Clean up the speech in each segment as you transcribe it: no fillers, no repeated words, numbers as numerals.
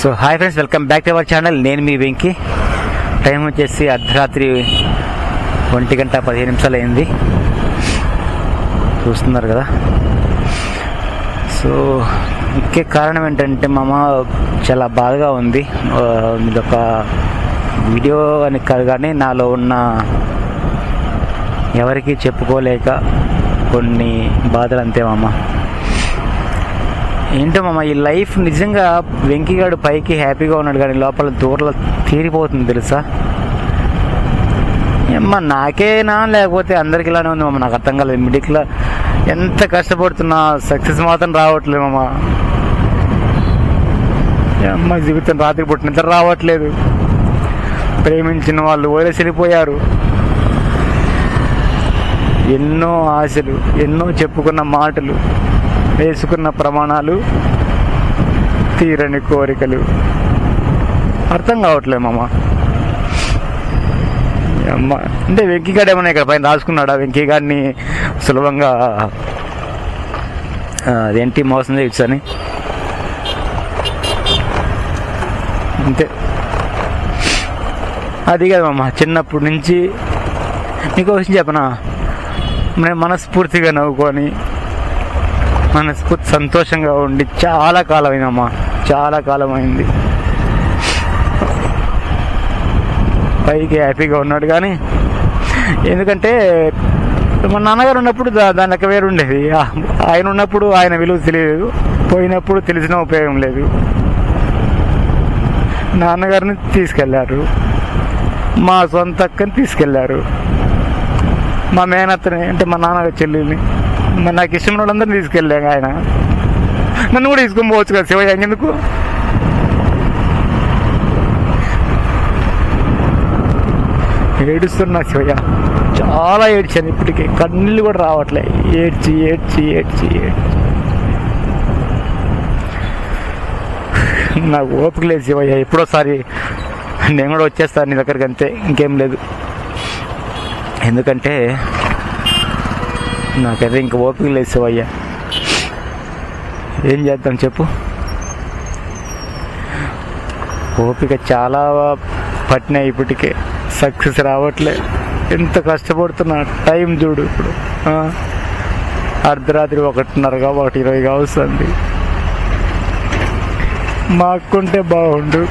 So hi friends, welcome back to our channel. నేను మీ Venky. Time వచ్చేసి అర్ధరాత్రి 1:15 అయింది. చూస్తున్నారు కదా. సో ముఖ్య కారణం ఏంటంటే మామ చాలా బాధగా ఉంది. ఇదొక వీడియో అని కాదు కానీ నాలో ఉన్న ఎవరికి చెప్పుకోలేక కొన్ని బాధలు అంతే మామ. ఏంటో మామ ఈ లైఫ్ నిజంగా వెంకీగాడు పైకి హ్యాపీగా ఉన్నాడు కానీ లోపల దూరలో తీరిపోతుంది తెలుసా. అమ్మ నాకేనా లేకపోతే అందరికి ఇలానే ఉంది మామ, నాకు అర్థం కాలేదు. మిడిల్లో ఎంత కష్టపడుతున్నా సక్సెస్ మాత్రం రావట్లేదు మామ. అమ్మ జీవితం రాత్రి పుట్టి నిద్ర రావట్లేదు. ప్రేమించిన వాళ్ళు వదిలేసి వెళ్ళిపోయారు. ఎన్నో ఆశలు, ఎన్నో చెప్పుకున్న మాటలు, వేసుకున్న ప్రమాణాలు, తీరని కోరికలు అర్థం కావట్లేదు మామ. అమ్మ అంటే వెంకీగాడు ఏమన్నా ఇక్కడ పైన రాసుకున్నాడా? వెంకీగాడిని సులభంగా అదేంటి మోసం చేయొచ్చు అని అంతే. అది కాదు మామ, చిన్నప్పటి నుంచి నీకు విషయం చెప్పనా, నేను మనస్ఫూర్తిగా నవ్వుకొని మనస్ఫూర్తి సంతోషంగా ఉండి చాలా కాలం అయిందమ్మా, చాలా కాలం అయింది. పైకి హ్యాపీగా ఉన్నాడు కానీ ఎందుకంటే మా నాన్నగారు ఉన్నప్పుడు దాని లెక్క వేరు ఉండేది. ఆయన ఉన్నప్పుడు ఆయన విలువ తెలియదు, పోయినప్పుడు తెలిసిన ఉపయోగం లేదు. నాన్నగారిని తీసుకెళ్లారు, మా సొంత అక్కని తీసుకెళ్లారు, మా మేనత్తని అంటే మా నాన్నగారి చెల్లిని, నాకు ఇష్టమైన వాళ్ళందరినీ తీసుకెళ్ళాక ఆయన నన్ను కూడా తీసుకొని పోవచ్చు కదా శివయ్య, ఎందుకు? ఏడుస్తున్నా శివయ్య, చాలా ఏడ్చాను. ఇప్పటికీ కన్నీళ్ళు కూడా రావట్లే. ఏడ్చి ఏడ్చి ఏడ్చి ఏడ్చి నాకు ఓపిక లేదు శివయ్య. ఎప్పుడోసారి నేను కూడా వచ్చేస్తాను నీ దగ్గరికి, అంతే, ఇంకేం లేదు. ఎందుకంటే నాకైతే ఇంక ఓపిక లేదు శివయ్య. ఏం చేద్దాం చెప్పు. ఓపిక చాలా పట్టినాయి, ఇప్పటికే సక్సెస్ రావట్లే. ఎంత కష్టపడుతున్నా. టైం చూడు ఇప్పుడు అర్ధరాత్రి 1:30 1:20 వస్తుంది. మా అక్కుంటే బాగుండు,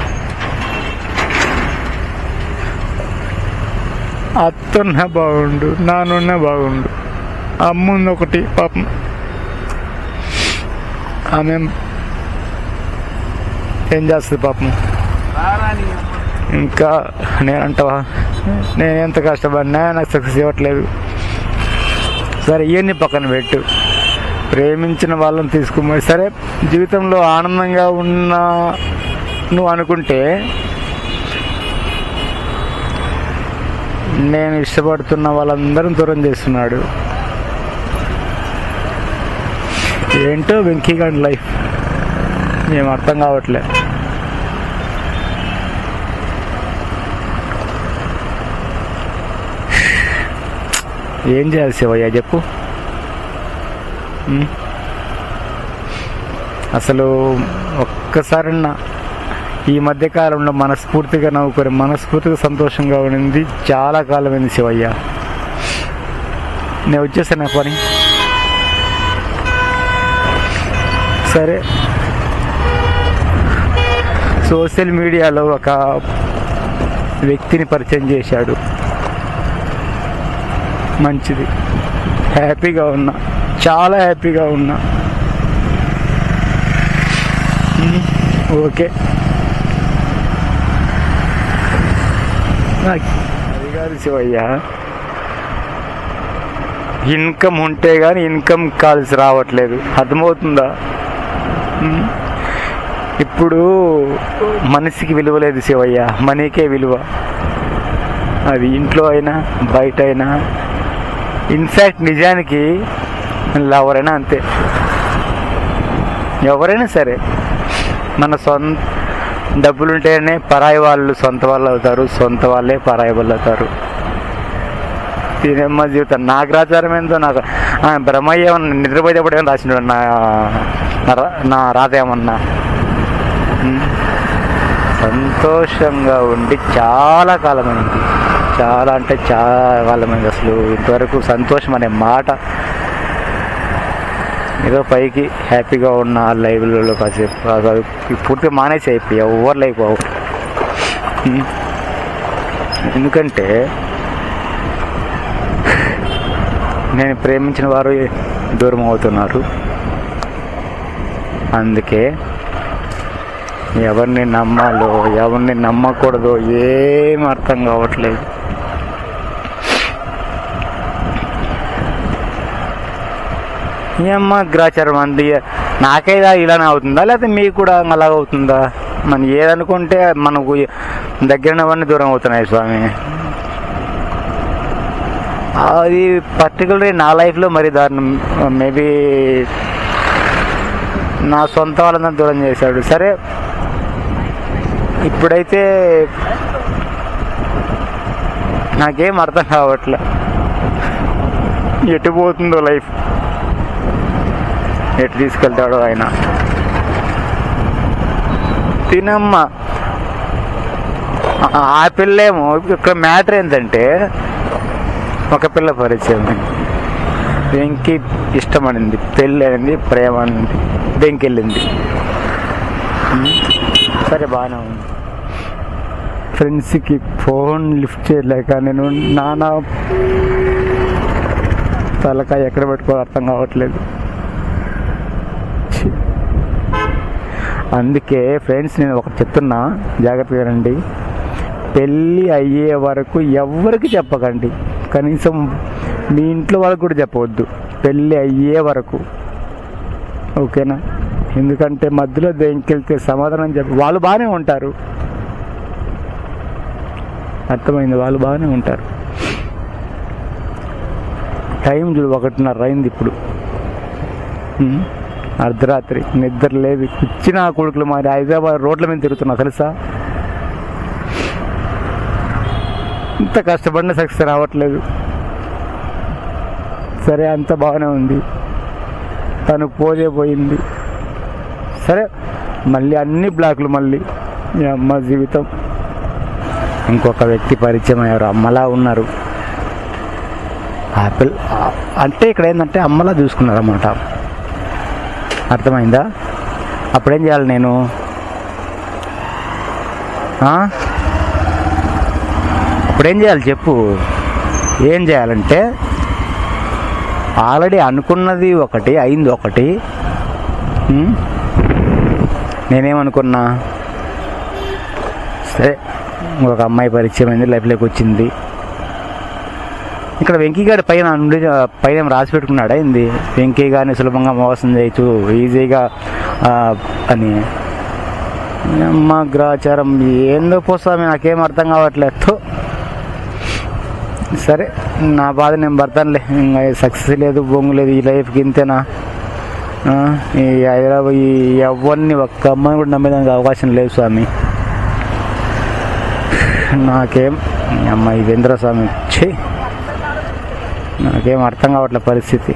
అత్తున్నా బాగుండు, నానున్నా బాగుండు. అమ్ముంది ఒకటి పాపం, ఆమె ఏం చేస్తుంది పాపం. ఇంకా నేనంటావా, నేను ఎంత కష్టపడినా నాకు సక్సెస్ ఇవ్వట్లేదు. సరే ఇవన్నీ పక్కన పెట్టు, ప్రేమించిన వాళ్ళని తీసుకుపోయి సరే జీవితంలో ఆనందంగా ఉన్నా నువ్వు అనుకుంటే, నేను ఇష్టపడుతున్న వాళ్ళందరం దూరం చేస్తున్నాడు. ఏంటో వెంకీగాడి లైఫ్ ఏం అర్థం కావట్లే. ఏం చేయాలి శివయ్య చెప్పు. అసలు ఒక్కసారన్నా ఈ మధ్యకాలంలో మనస్ఫూర్తిగా నవ్వుకొని మనస్ఫూర్తిగా సంతోషంగా ఉండింది చాలా కాలమైంది శివయ్య. నేను వచ్చేసాను పని. సరే సోషల్ మీడియాలో ఒక వ్యక్తిని పరిచయం చేశాడు, మంచిది. హ్యాపీగా ఉన్నా, చాలా హ్యాపీగా ఉన్నా. ఓకే, అది కాదు శివయ్య, ఇన్కమ్ ఉంటే కానీ ఇన్కమ్ కాల్స్ రావట్లేదు, అర్థమవుతుందా? ఇప్పుడు మనిషికి విలువ లేదు శివయ్య, మనీకే విలువ. అది ఇంట్లో అయినా బయట అయినా, ఇన్ఫ్యాక్ట్ నిజానికి ఎవరైనా అంతే. ఎవరైనా సరే మన సొంత డబ్బులుంటేనే పరాయి వాళ్ళు సొంత వాళ్ళు అవుతారు, సొంత వాళ్ళే పరాయి వాళ్ళు అవుతారు. తినమ్మ జీవితం. నా గ్రాచారం ఏందో నాకు బ్రహ్మయ్య ఏమన్నా నిద్రపోయేటప్పుడు ఏమన్నా రాసినాడు నా రాత ఏమన్నా. సంతోషంగా ఉండి చాలా కాలమైంది. చాలా అంటే చాలా కాలమైంది. అసలు ఇంతవరకు సంతోషం అనే మాట, ఏదో పైకి హ్యాపీగా ఉన్న లైవ్లలో కాసేపు పూర్తిగా మానేసి అయిపోయి ఎవరు లైఫ్ అవు. ఎందుకంటే నేను ప్రేమించిన వారు దూరం అవుతున్నారు. అందుకే ఎవరిని నమ్మాలో ఎవరిని నమ్మకూడదో ఏం అర్థం కావట్లేదు. ఏమ్మా గ్రాచారం అంది నాకైనా ఇలానే అవుతుందా, లేకపోతే మీకు కూడా అలాగ అవుతుందా? మనం ఏదనుకుంటే మనకు దగ్గరవన్నీ దూరం అవుతున్నాయి స్వామి. అది పర్టికులర్లీ నా లైఫ్లో మరీ దారుణం. మేబీ నా సొంత వాళ్ళందరూ దూరం చేశాడు. సరే, ఇప్పుడైతే నాకేం అర్థం కావట్లే ఎటు పోతుందో లైఫ్, ఎటు తీసుకెళ్తాడో ఆయన. తినమ్మ ఆ పిల్లేమో ఇక్కడ మ్యాటర్ ఏంటంటే ఒక పిల్ల పరిచయం, వెంకి ఇష్టమనింది, పెళ్ళి అనింది, ప్రేమ అనింది, వెంకెళ్ళింది. సరే బాగానే ఉంది. ఫ్రెండ్స్కి ఫోన్ లిఫ్ట్ చేయలేక నేను నానా తలకాయ ఎక్కడ పెట్టుకోవాలో అర్థం కావట్లేదు. అందుకే ఫ్రెండ్స్ నేను ఒకటి చెప్తున్నా, జాగ్రత్తగా రండి. పెళ్ళి అయ్యే వరకు ఎవరికి చెప్పకండి, కనీసం మీ ఇంట్లో వాళ్ళకు కూడా చెప్పవద్దు, పెళ్ళి అయ్యే వరకు. ఓకేనా? ఎందుకంటే మధ్యలో దేనికెళ్తే సమాధానం వాళ్ళు బాగానే ఉంటారు. అర్థమైంది? వాళ్ళు బాగానే ఉంటారు. టైం చూడు 1:30 అయింది ఇప్పుడు. అర్ధరాత్రి నిద్ర లేదు. ఇచ్చిన కొడుకులు మరి హైదరాబాద్ రోడ్ల మీద తిరుగుతున్నా తెలుసా. ఇంత కష్టపడిన సక్సెస్ రావట్లేదు. సరే, అంత బాగానే ఉంది. తను పోయింది. సరే, మళ్ళీ అన్ని బ్లాక్లు. మళ్ళీ అమ్మ జీవితం. ఇంకొక వ్యక్తి పరిచయం అయ్యారు, అమ్మలా ఉన్నారు. ఆపిల్ అంటే ఇక్కడ ఏంటంటే అమ్మలా చూసుకున్నారు అన్నమాట. అర్థమైందా? అప్పుడేం చేయాలి నేను? అప్పుడేం చేయాలి చెప్పు? ఏం చేయాలంటే ఆల్రెడీ అనుకున్నది ఒకటి, అయింది ఒకటి. నేనేమనుకున్నా, సరే ఒక అమ్మాయి పరిచయం అయింది, లైఫ్లోకి వచ్చింది. ఇక్కడ వెంకీగాడి పైన రాసి పెట్టుకున్నాడా ఏంది? వెంకీ గారిని సులభంగా మోసం చేయొచ్చు ఈజీగా అని. అమ్మ గ్రాచారం ఏందో పోస్తామే, నాకేం అర్థం కావట్లేదు. సరే, నా బాధ నేను పడతానులే. ఇంకా సక్సెస్ లేదు, బొంగు లేదు, ఈ లైఫ్కి ఇంతేనా? ఈ హైదరాబాద్ ఎవరిని ఒక్క అమ్మాయిని కూడా నమ్మేదానికి అవకాశం లేదు స్వామి. నాకేం అమ్మ ఇదేంద్ర స్వామి, నాకేం అర్థం కావట్లే పరిస్థితి.